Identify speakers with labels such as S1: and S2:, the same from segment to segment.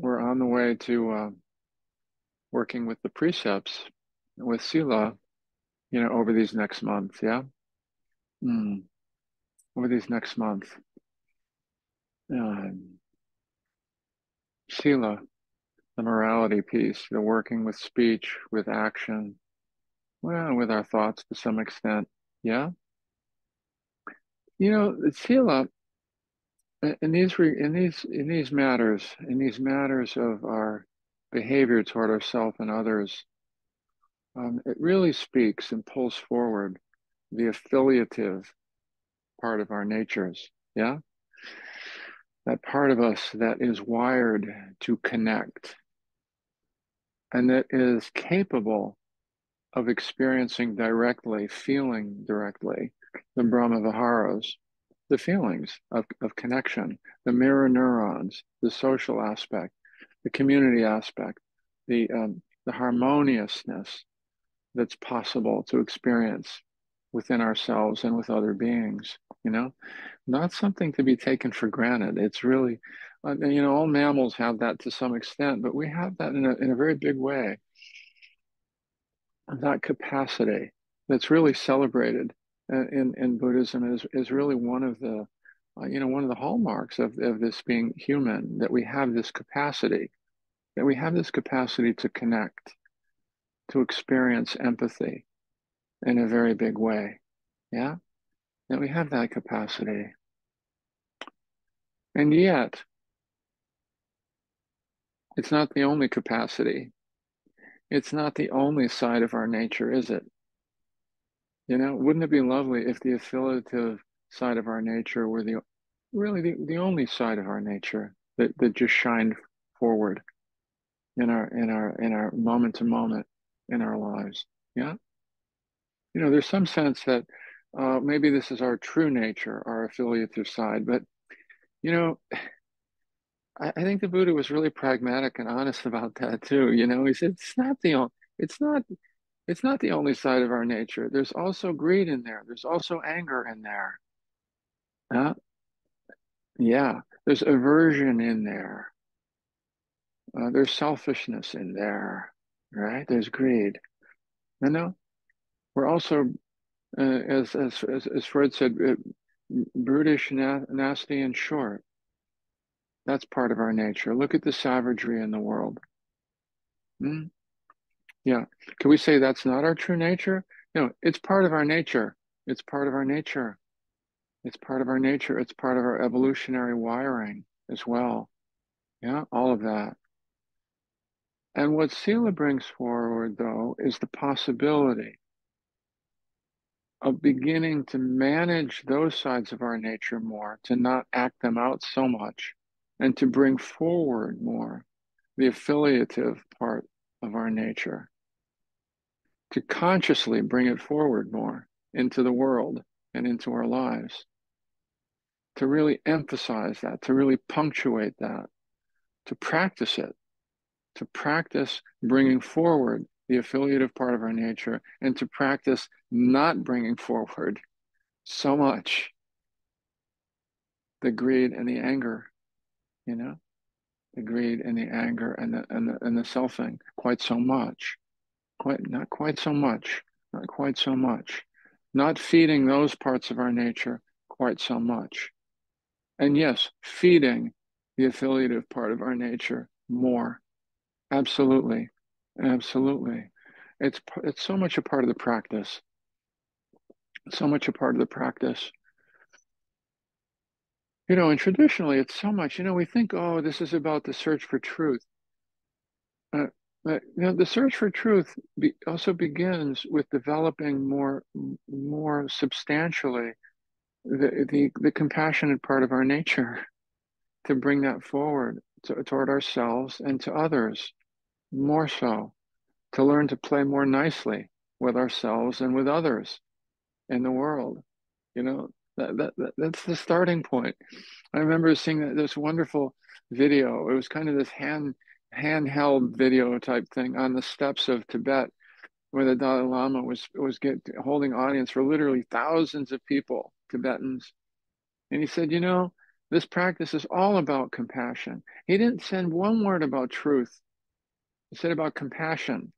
S1: we're on the way to working with the precepts with Sila, over these next months. Yeah. Mm, over these next month. Um, Sila, the morality piece, the working with speech, with action, well, with our thoughts to some extent. Yeah. Sila, in these matters of our behavior toward ourselves and others, it really speaks and pulls forward the affiliative part of our natures. Yeah. That part of us that is wired to connect and that is capable of experiencing directly, feeling directly the Brahma Viharas, the feelings of connection, the mirror neurons, the social aspect, the community aspect, the harmoniousness that's possible to experience within ourselves and with other beings, not something to be taken for granted. It's really, all mammals have that to some extent, but we have that in a very big way. That capacity that's really celebrated in Buddhism is really one of the, one of the hallmarks of this being human, that we have this capacity, to connect, to experience empathy in a very big way. Yeah, that we have that capacity. And yet, it's not the only capacity. It's not the only side of our nature, is it? Wouldn't it be lovely if the affiliative side of our nature were the only side of our nature that just shined forward in our moment to moment in our lives? Yeah. There's some sense that maybe this is our true nature, our affiliative side, but you know, I think the Buddha was really pragmatic and honest about that too. He said it's not it's not the only side of our nature. There's also greed in there. There's also anger in there. Yeah, there's aversion in there. There's selfishness in there, right? There's greed. No, we're also, as Freud said, brutish, nasty, and short. That's part of our nature. Look at the savagery in the world. Hmm? Yeah. Can we say that's not our true nature? No, it's part of our nature. It's part of our nature. It's part of our nature. It's part of our evolutionary wiring as well. Yeah, all of that. And what Sila brings forward, though, is the possibility of beginning to manage those sides of our nature more, to not act them out so much, and to bring forward more the affiliative part of our nature, to consciously bring it forward more into the world and into our lives, to really emphasize that, to really punctuate that, to practice it, to practice bringing forward the affiliative part of our nature, and to practice not bringing forward so much the greed and the anger, you know, the greed and the anger and the selfing quite so much, not quite so much, not quite so much, not feeding those parts of our nature quite so much. And yes, feeding the affiliative part of our nature more. Absolutely. Absolutely. It's so much a part of the practice. So much a part of the practice. And traditionally it's so much, we think, oh, this is about the search for truth. Uh, but the search for truth also begins with developing more substantially the compassionate part of our nature, to bring that forward toward ourselves and to others, more so, to learn to play more nicely with ourselves and with others in the world. That's the starting point. I remember seeing this wonderful video. It was kind of this handheld video type thing on the steppes of Tibet, where the Dalai Lama was holding audience for literally thousands of people, Tibetans. And he said, This practice is all about compassion. He didn't send one word about truth. He said about compassion.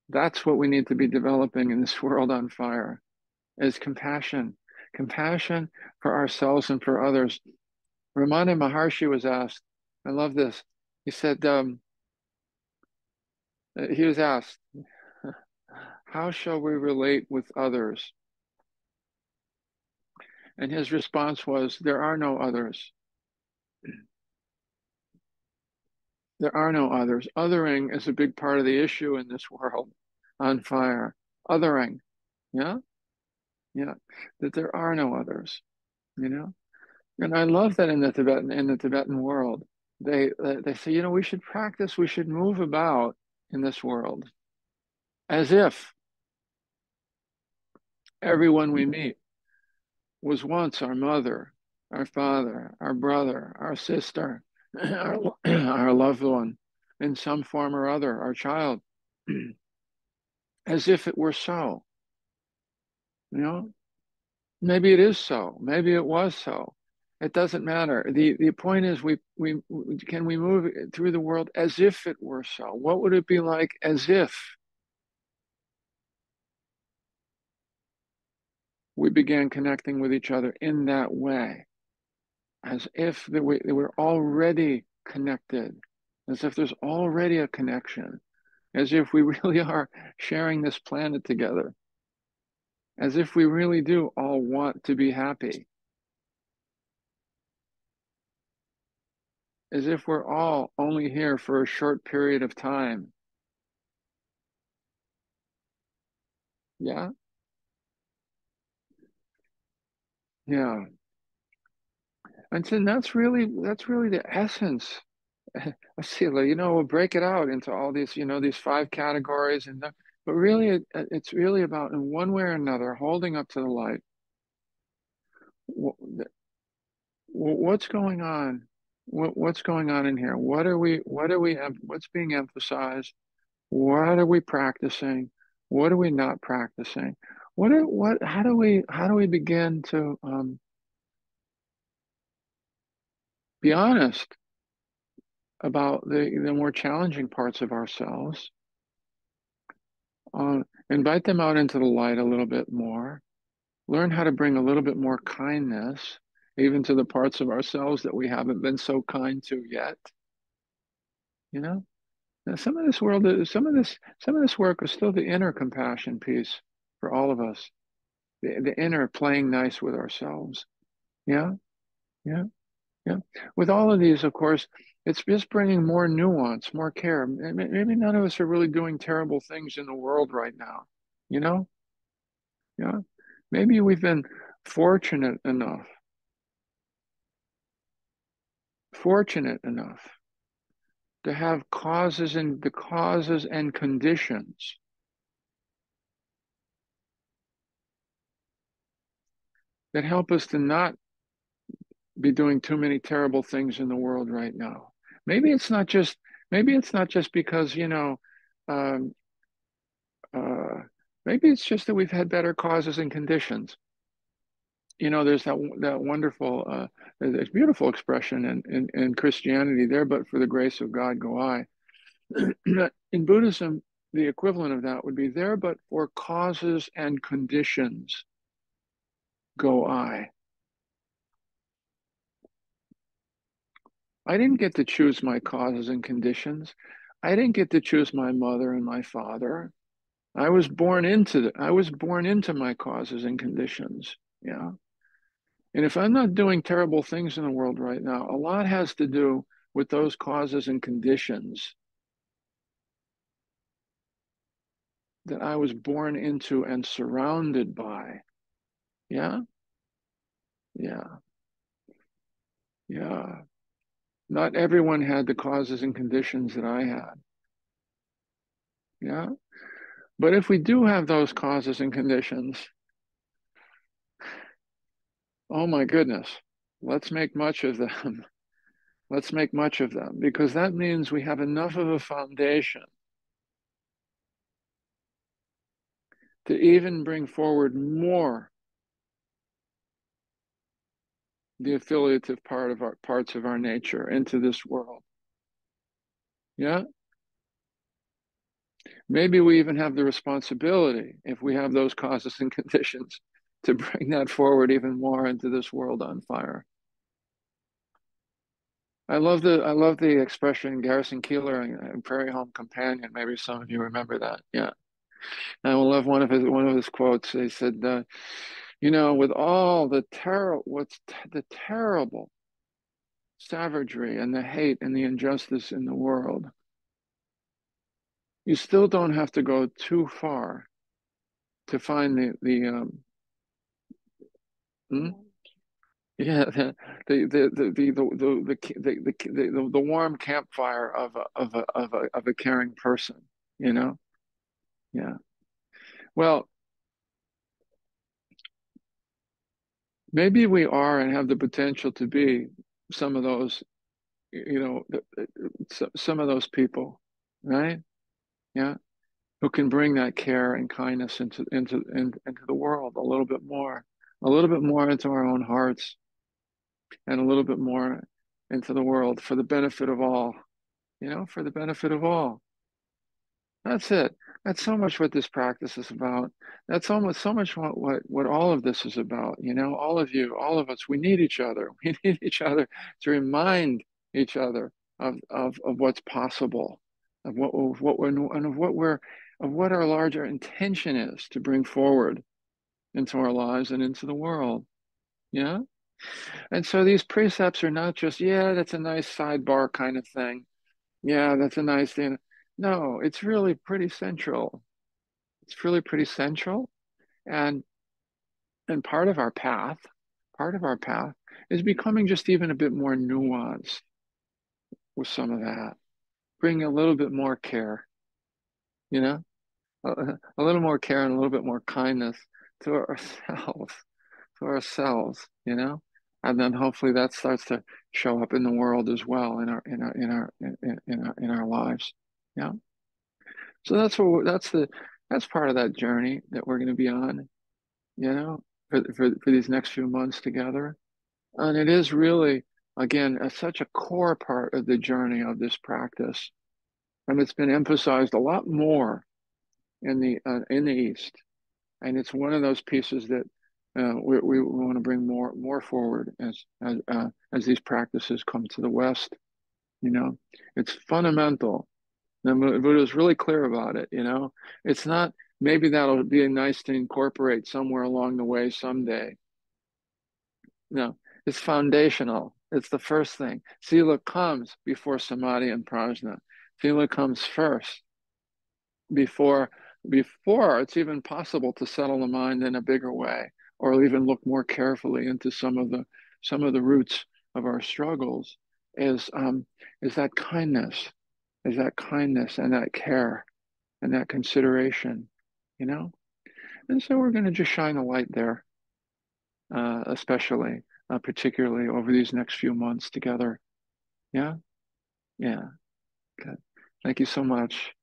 S1: That's what we need to be developing in this world on fire, is compassion. Compassion for ourselves and for others. Ramana Maharshi was asked, I love this. He said, he was asked, how shall we relate with others? And his response was, there are no others. There are no others. Othering is a big part of the issue in this world on fire. Othering. Yeah? Yeah. That there are no others, you know? And I love that in the Tibetan world. They say, we should practice, we should move about in this world as if everyone we meet was once our mother, our father, our brother, our sister, our loved one, in some form or other, our child, as if it were so. You know, maybe it is so, maybe it was so. It doesn't matter. The point is, we can we move through the world as if it were so. What would it be like as if we began connecting with each other in that way? As if we're already connected, as if there's already a connection, as if we really are sharing this planet together, as if we really do all want to be happy, as if we're all only here for a short period of time. Yeah, yeah. And so that's really the essence. Let's see, we'll break it out into all these, these five categories, but really, it's really about in one way or another holding up to the light. What's going on? What's going on in here? What's being emphasized? What are we practicing? What are we not practicing? How do we begin to be honest about the more challenging parts of ourselves? Invite them out into the light a little bit more. Learn how to bring a little bit more kindness, even to the parts of ourselves that we haven't been so kind to yet. You know, now, some of this work is still the inner compassion piece for all of us. The inner playing nice with ourselves. Yeah, yeah, yeah. With all of these, of course, it's just bringing more nuance, more care. Maybe none of us are really doing terrible things in the world right now. You know, yeah. Maybe we've been fortunate enough, fortunate enough to have causes and conditions that help us to not be doing too many terrible things in the world right now. Maybe it's not just maybe it's not just because um, uh, maybe it's just that we've had better causes and conditions. There's that wonderful, there's beautiful expression in Christianity there, but for the grace of God go I. In Buddhism, the equivalent of that would be there, but for causes and conditions go I. I didn't get to choose my causes and conditions. I didn't get to choose my mother and my father. I was born into my causes and conditions. Yeah. And if I'm not doing terrible things in the world right now, a lot has to do with those causes and conditions that I was born into and surrounded by. Yeah. Yeah. Yeah. Not everyone had the causes and conditions that I had. Yeah. But if we do have those causes and conditions, oh my goodness, let's make much of them. Let's make much of them because that means we have enough of a foundation to even bring forward more the affiliative parts of our nature into this world. Yeah. Maybe we even have the responsibility, if we have those causes and conditions, to bring that forward even more into this world on fire. I love the expression Garrison Keillor in Prairie Home Companion. Maybe some of you remember that. Yeah. And I love one of his quotes. He said, with all the terrible savagery and the hate and the injustice in the world, you still don't have to go too far to find hmm? Yeah, the warm campfire of a caring person, you know? Yeah. Well, maybe we are and have the potential to be some of those, some of those people, right? Yeah, who can bring that care and kindness into the world a little bit more into our own hearts, and a little bit more into the world for the benefit of all, for the benefit of all. That's it. That's so much what this practice is about. That's almost so much what all of this is about. All of you, all of us, we need each other. We need each other to remind each other of what's possible, of what our larger intention is to bring forward into our lives and into the world. Yeah. And so these precepts are not just, yeah, that's a nice sidebar kind of thing. Yeah, that's a nice thing. No, it's really pretty central. It's really pretty central. And part of our path is becoming just even a bit more nuanced with some of that. Bring a little bit more care, you know, a little more care and a little bit more kindness to ourselves, and then hopefully that starts to show up in the world as well in our lives. Yeah. So that's part of that journey that we're going to be on, for these next few months together. And it is really, again, such a core part of the journey of this practice. And it's been emphasized a lot more in the East. And it's one of those pieces that we want to bring more forward as these practices come to the West. It's fundamental. The Buddha is really clear about it. It's not, maybe that'll be nice to incorporate somewhere along the way someday. No, it's foundational. It's the first thing. Sila comes before samadhi and prajna. Sila comes first before it's even possible to settle the mind in a bigger way, or even look more carefully into some of the roots of our struggles. Is that kindness, and that care and that consideration, you know. And so we're going to just shine a light there, especially, particularly over these next few months together. Yeah, yeah. Good. Thank you so much.